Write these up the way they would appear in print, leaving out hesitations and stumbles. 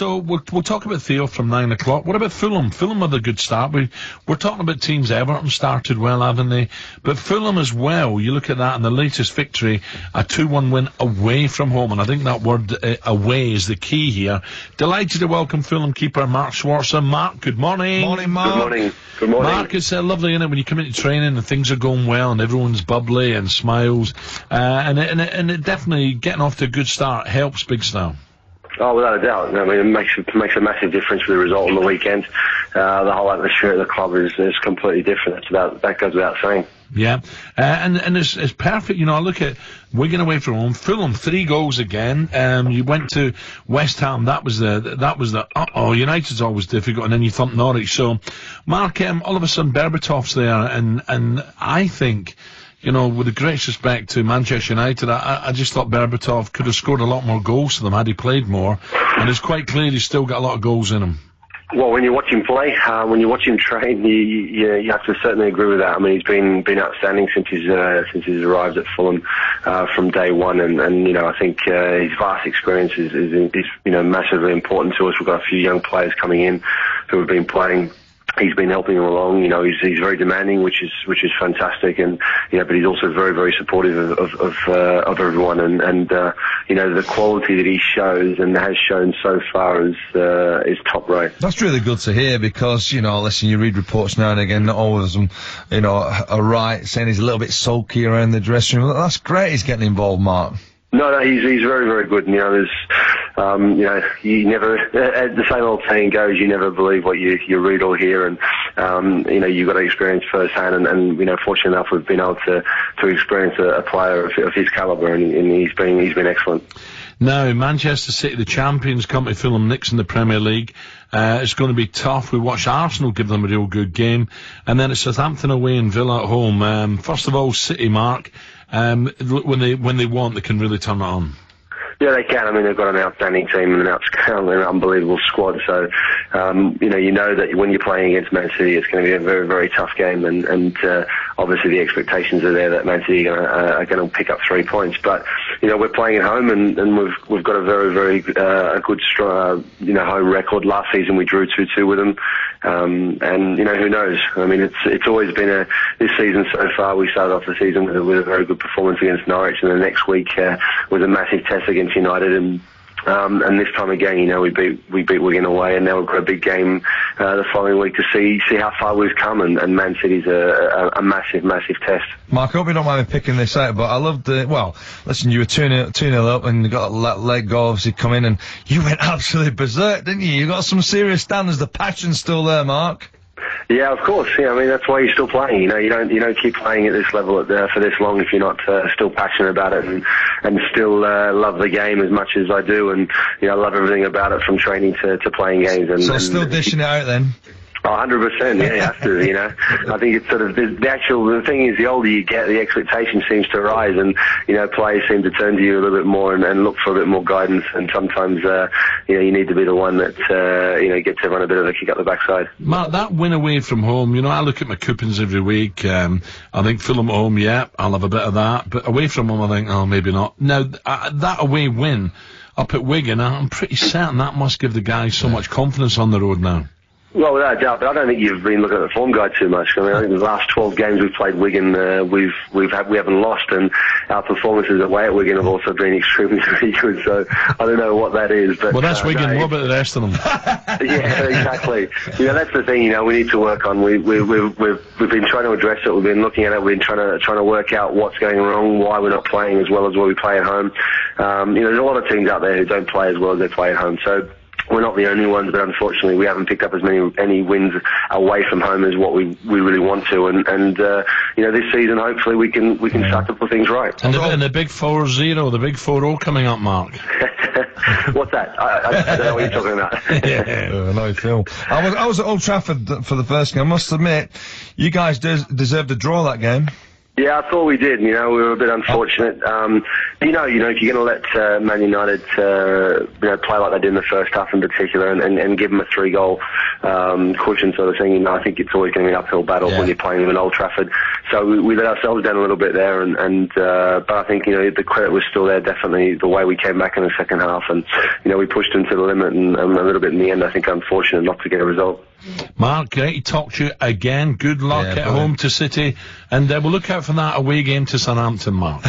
So we'll talk about Theo from 9 o'clock. What about Fulham? Fulham had a good start. We're talking about teams. Everton started well, haven't they? But Fulham as well. You look at that in the latest victory, a 2-1 win away from home, and I think that word away is the key here. Delighted to welcome Fulham keeper Mark Schwarzer. Mark, good morning. Morning, Mark. Good morning. Good morning. Mark, it's lovely, isn't it, when you come into training and things are going well and everyone's bubbly and smiles, and it definitely getting off to a good start helps Big Star. Oh, without a doubt. I mean, it makes a massive difference for the result on the weekend. The whole atmosphere at the club is completely different. That goes without saying. Yeah, and it's perfect. You know, I look at Wigan away from home, Fulham 3 goals again. You went to West Ham. That was the United's always difficult, and then you thumped Norwich. So, Mark, all of a sudden Berbatov's there, and I think, you know, with the greatest respect to Manchester United, I just thought Berbatov could have scored a lot more goals for them had he played more, and it's quite clear he's still got a lot of goals in him. Well, when you watch him play, when you watch him train, you have to certainly agree with that. I mean, he's been outstanding since he's arrived at Fulham from day one, and you know, I think his vast experience is you know, massively important to us. We've got a few young players coming in who have been playing. He's been helping him along. You know, he's very demanding, which is fantastic, and you know, but he's also very, very supportive of everyone, and you know, the quality that he shows and has shown so far is top rate. That's really good to hear, because, you know, listen, you read reports now and again, not all of them, you know, are right, saying he's a little bit sulky around the dressing room. That's great. He's getting involved, Mark. No, he's very, very good. You know, there's, you know, you never, the same old saying goes, you never believe what you read or hear, and, you know, you've got to experience firsthand, and, you know, fortunate enough, we've been able to experience a player of his calibre, and he's been excellent. Now, Manchester City, the champions, come to Fulham next in the Premier League. It's going to be tough. We watched Arsenal give them a real good game, and then it's Southampton away and Villa at home. First of all, City, Mark, when they want, they can really turn it on. Yeah, they can. I mean, they've got an outstanding team and an unbelievable squad. So, you know that when you're playing against Man City, it's going to be a very, very tough game. And obviously the expectations are there that Man City are going to pick up 3 points. But, you know, we're playing at home, and we've got a very, very a good, you know, home record. Last season we drew 2-2 with them. And, you know, who knows? I mean, it's always been this season so far, we started off the season with a very good performance against Norwich, and the next week was a massive test against United, and this time again, you know, we beat Wigan away, and now we've got a big game the following week to see how far we've come, and Man City's a massive, massive test. Mark, I hope you don't mind me picking this out, but I loved well, listen, you were 2-0 up, and you got that leg goal obviously come in, and you went absolutely berserk, didn't you? You got some serious standards. The passion's still there, Mark. Yeah, of course. Yeah, I mean, that's why you're still playing. You know, you don't keep playing at this level for this long if you're not still passionate about it and still love the game as much as I do, and you know, I love everything about it, from training to playing games. And still dishing it out then. Oh, 100%, yeah, you have to, you know. I think it's sort of, the thing is, the older you get, the expectation seems to rise, and, you know, players seem to turn to you a little bit more and look for a bit more guidance, and sometimes, you know, you need to be the one that, you know, gets everyone a bit of a kick up the backside. Mark, that win away from home, you know, I look at my coupons every week. I think Fulham at home, yeah, I'll have a bit of that, but away from home, I think, oh, maybe not. Now, that away win up at Wigan, I'm pretty certain that must give the guys so much confidence on the road now. Well, without a doubt, but I don't think you've been looking at the form guide too much. I mean, I think the last 12 games we've played Wigan, we haven't lost, and our performances away at Wigan have also been extremely good. So I don't know what that is, but well, that's Wigan. What about the rest of them? Yeah, exactly. You know, that's the thing. You know, we need to work on. We've been trying to address it. We've been looking at it. We've been trying to work out what's going wrong, why we're not playing as well as what we play at home. You know, there's a lot of teams out there who don't play as well as they play at home. So we're not the only ones, but unfortunately we haven't picked up as any wins away from home as what we really want to. And you know, this season hopefully we can start to put things right. And the big 4-0, the big 4-0 coming up, Mark. What's that? I don't know what you're talking about. Yeah, no, Phil. I was at Old Trafford for the first game. I must admit, you guys deserved a draw that game. Yeah, I thought we did. We were a bit unfortunate. If you're going to let Man United, play like they did in the first half in particular, and give them a 3-goal cushion sort of thing, I think it's always going to be an uphill battle when you're playing them in Old Trafford. So we let ourselves down a little bit there, but I think the credit was still there. Definitely the way we came back in the second half, and we pushed them to the limit, and a little bit in the end. I think unfortunate not to get a result. Mark, great to talk to you again. Good luck at home to City, and we'll look out for that away game to Southampton, Mark.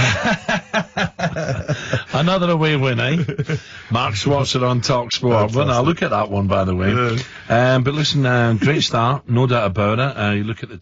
Another away win, eh? Mark Schwarzer on Talksport. Well, now look at that one, by the way. But listen, great start, no doubt about it. You look at the